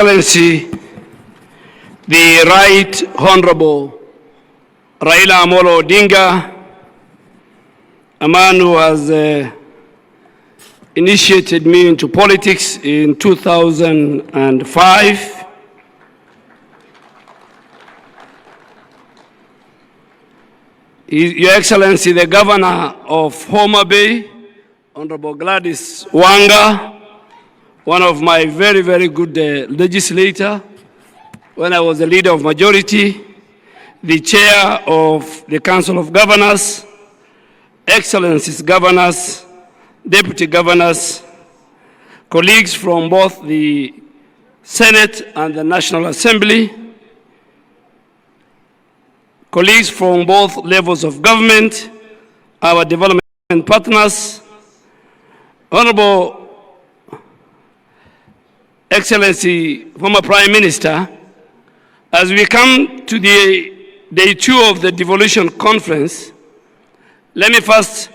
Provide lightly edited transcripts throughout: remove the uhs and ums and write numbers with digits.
Excellency, the Right Honorable Raila Odinga, a man who has initiated me into politics in 2005. Your Excellency, the Governor of Homa Bay, Honorable Gladys Wanga, one of my very, very good legislator when I was the leader of majority, the chair of the Council of Governors, Excellencies Governors, Deputy Governors, colleagues from both the Senate and the National Assembly, colleagues from both levels of government, our development partners, Honorable Excellency, former Prime Minister, as we come to the day 2 of the Devolution Conference, let me first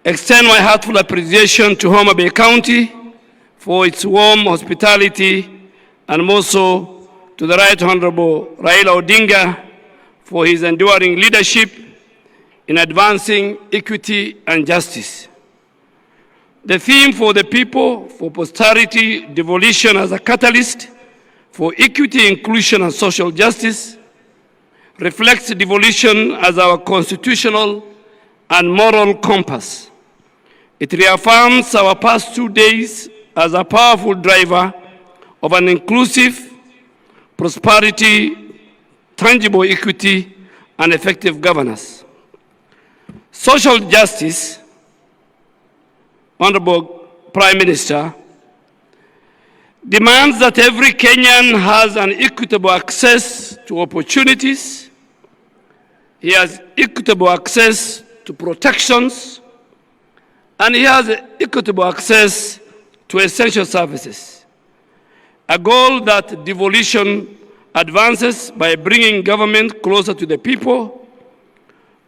extend my heartfelt appreciation to Homa Bay County for its warm hospitality, and also to the Right Honorable Raila Odinga for his enduring leadership in advancing equity and justice. The theme for the people, for posterity, devolution as a catalyst for equity, inclusion, and social justice, reflects devolution as our constitutional and moral compass. It reaffirms our past 2 days as a powerful driver of an inclusive prosperity, tangible equity, and effective governance. Social justice, Honorable Prime Minister, demands that every Kenyan has an equitable access to opportunities. He has equitable access to protections, and he has equitable access to essential services. A goal that devolution advances by bringing government closer to the people,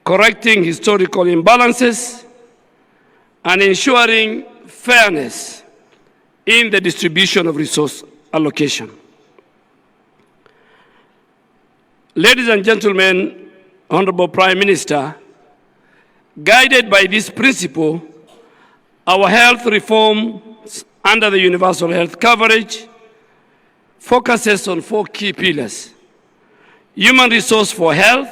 correcting historical imbalances, and ensuring fairness in the distribution of resource allocation. Ladies and gentlemen, Honorable Prime Minister, guided by this principle, our health reforms under the universal health coverage focuses on 4 key pillars: human resource for health,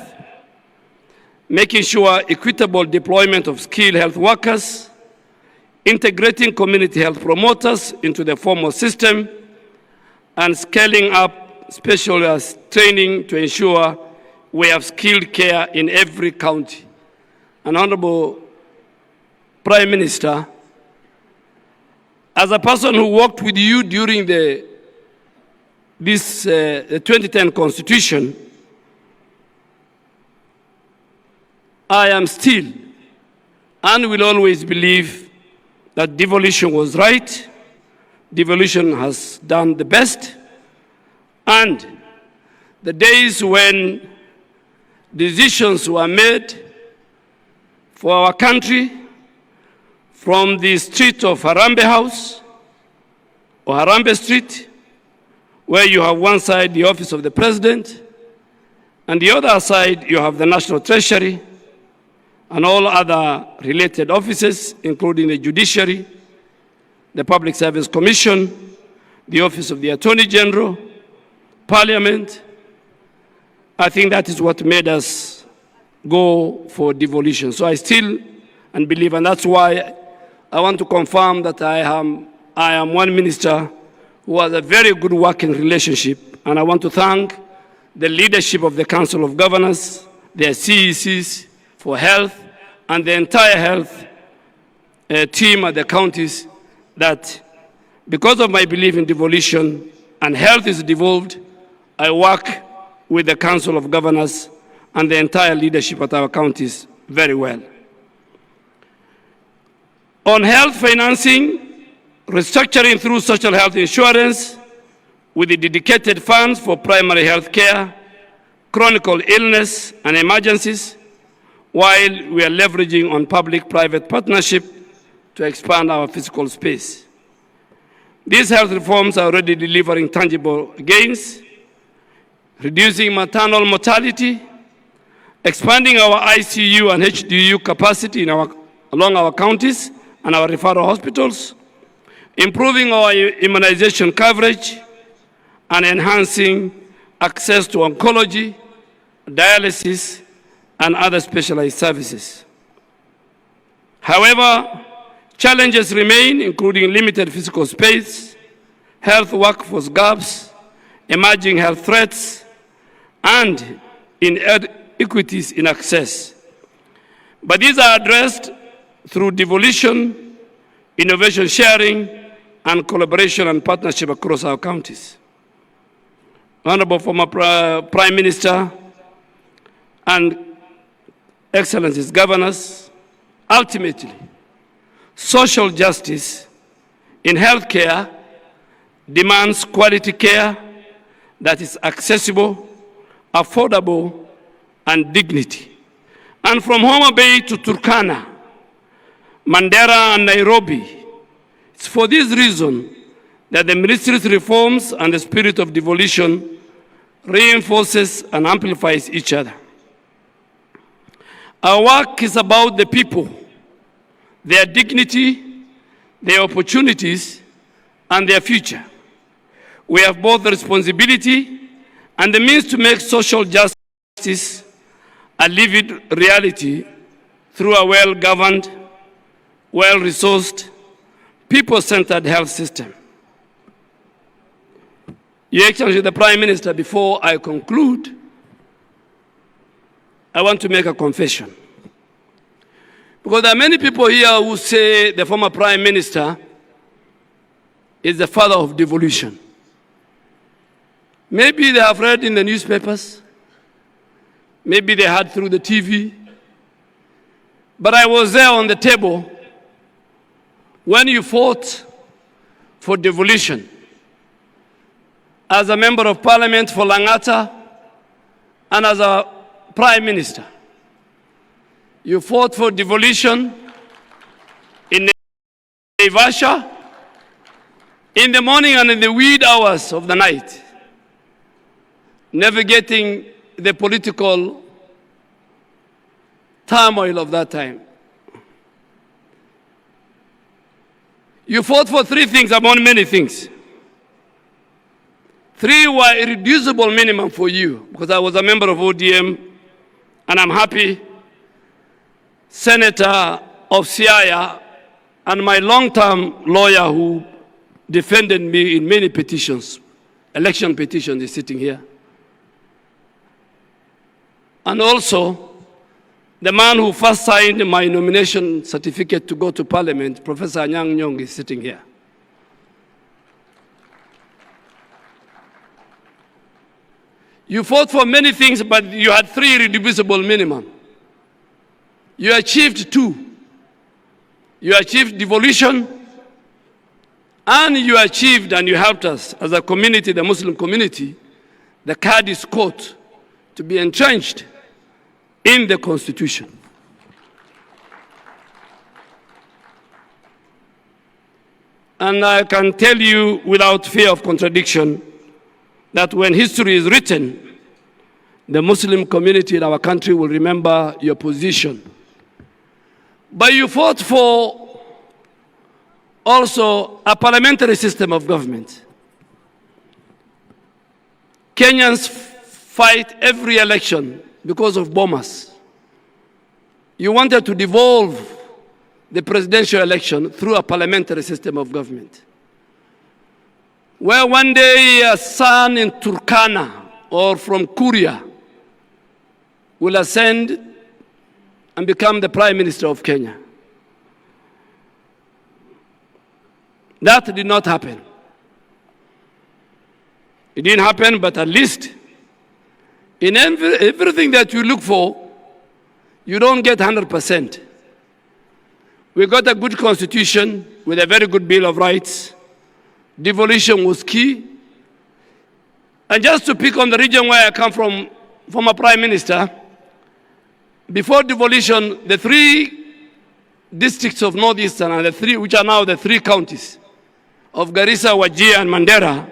making sure equitable deployment of skilled health workers, integrating community health promoters into the formal system, and scaling up specialist training to ensure we have skilled care in every county. And Honorable Prime Minister, as a person who worked with you during the 2010 Constitution, I am still and will always believe that devolution was right, devolution has done the best, and the days when decisions were made for our country from the street of Harambee House or Harambee Street, where you have one side the office of the President, and the other side you have the National Treasury, and all other related offices, including the Judiciary, the Public Service Commission, the Office of the Attorney General, Parliament. I think that is what made us go for devolution. So I still believe, and that's why I want to confirm that I am one minister who has a very good working relationship, and I want to thank the leadership of the Council of Governors, their CECs, for health, and the entire health team at the counties, that because of my belief in devolution and health is devolved, I work with the Council of Governors and the entire leadership at our counties very well. On health financing, restructuring through social health insurance with the dedicated funds for primary health care, chronic illness, and emergencies, while we are leveraging on public-private partnership to expand our physical space. These health reforms are already delivering tangible gains, reducing maternal mortality, expanding our ICU and HDU capacity along our counties and our referral hospitals, improving our immunization coverage, and enhancing access to oncology, dialysis, and other specialized services. However, challenges remain, including limited physical space, health workforce gaps, emerging health threats, and inequities in access. But these are addressed through devolution, innovation sharing, and collaboration and partnership across our counties. Honorable former Prime Minister and Excellencies Governors, ultimately, social justice in healthcare demands quality care that is accessible, affordable, and dignity. And from Homa Bay to Turkana, Mandera and Nairobi, it's for this reason that the ministry's reforms and the spirit of devolution reinforces and amplifies each other. Our work is about the people, their dignity, their opportunities, and their future. We have both the responsibility and the means to make social justice a lived reality through a well-governed, well-resourced, people-centered health system. Your Excellency, the Prime Minister, before I conclude, I want to make a confession. Because there are many people here who say the former Prime Minister is the father of devolution. Maybe they have read in the newspapers, maybe they heard through the TV, but I was there on the table when you fought for devolution. As a member of parliament for Langata and as a Prime Minister, you fought for devolution in Naivasha, in the morning and in the wee hours of the night, navigating the political turmoil of that time. You fought for three things among many things. Three were irreducible minimum for you, because I was a member of ODM, and I'm happy Senator of Siaya and my long-term lawyer who defended me in many petitions, election petitions, is sitting here. And also, the man who first signed my nomination certificate to go to Parliament, Professor Anyang' Nyong, is sitting here. You fought for many things, but you had three irreducible minimum. You achieved two. You achieved devolution, and you achieved, and you helped us as a community, the Muslim community, the Qadi's court to be entrenched in the Constitution. And I can tell you without fear of contradiction that when history is written, the Muslim community in our country will remember your position. But you fought for also a parliamentary system of government. Kenyans fight every election because of bombers. You wanted to devolve the presidential election through a parliamentary system of government, where one day a son in Turkana or from Kuria will ascend and become the Prime Minister of Kenya. That did not happen. It didn't happen, but at least in everything that you look for, you don't get 100%. We got a good constitution with a very good Bill of Rights. Devolution was key. And just to pick on the region where I come from, former Prime Minister, before devolution, the three districts of Northeastern and the three, which are now the three counties of Garissa, Wajir, and Mandera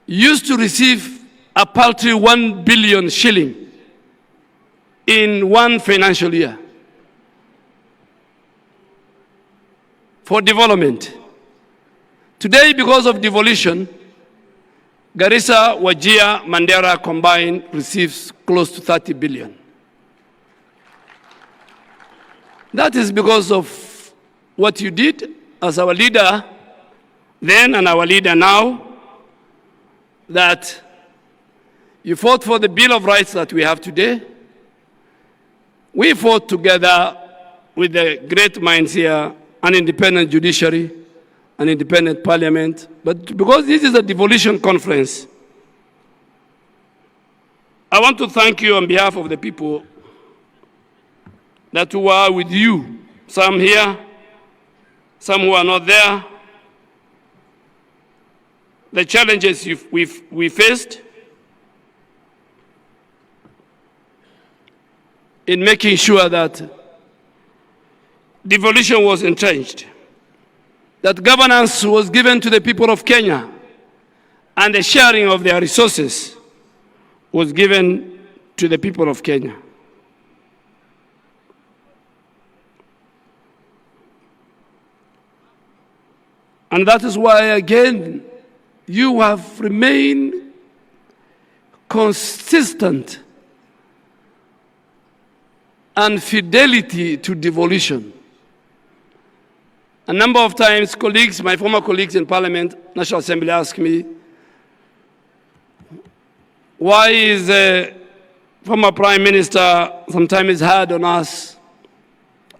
used to receive a paltry 1 billion shilling in one financial year for development. Today, because of devolution, Garissa, Wajir, Mandera combined receives close to 30 billion. That is because of what you did as our leader then and our leader now, that you fought for the Bill of Rights that we have today. We fought together with the great minds here, an independent judiciary, an independent parliament. But because this is a devolution conference, I want to thank you on behalf of the people that who are with you, some here, some who are not there. The challenges we faced in making sure that devolution was entrenched, that governance was given to the people of Kenya, and the sharing of their resources was given to the people of Kenya. And that is why, again, you have remained consistent and fidelity to devolution. A number of times, colleagues, my former colleagues in Parliament, National Assembly, ask me, why is the former Prime Minister sometimes hard on us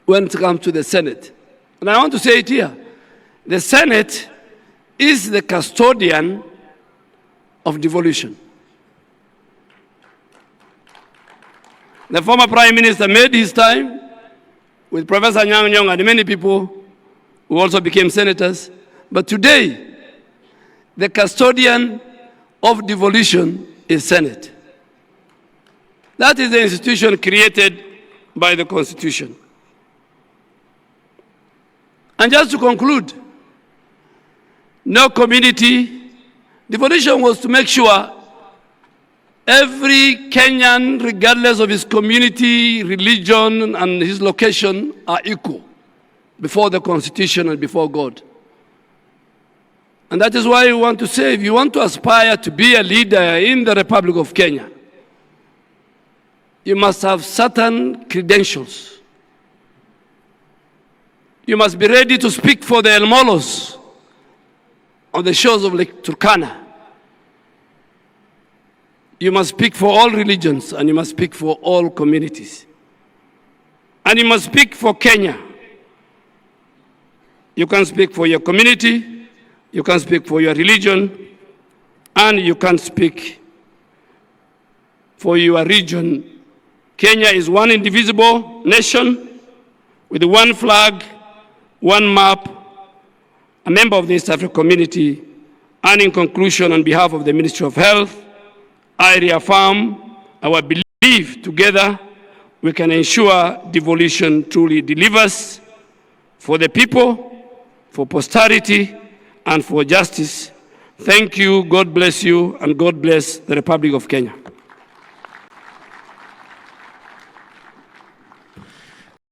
when it comes to the Senate? And I want to say it here. The Senate is the custodian of devolution. The former Prime Minister made his time with Professor Nyang' Nyong'o and many people who also became senators. But today, the custodian of devolution is Senate. That is the institution created by the Constitution. And just to conclude, no community, devolution was to make sure every Kenyan, regardless of his community, religion, and his location, are equal before the Constitution and before God. And that is why we want to say, if you want to aspire to be a leader in the Republic of Kenya, you must have certain credentials. You must be ready to speak for the El Molos on the shores of Lake Turkana. You must speak for all religions, and you must speak for all communities. And you must speak for Kenya. You can speak for your community, you can speak for your religion, and you can speak for your region. Kenya is one indivisible nation with one flag, one map, a member of the East African community. And in conclusion, on behalf of the Ministry of Health, I reaffirm our belief together we can ensure devolution truly delivers for the people, for posterity, and for justice. Thank you, God bless you, and God bless the Republic of Kenya.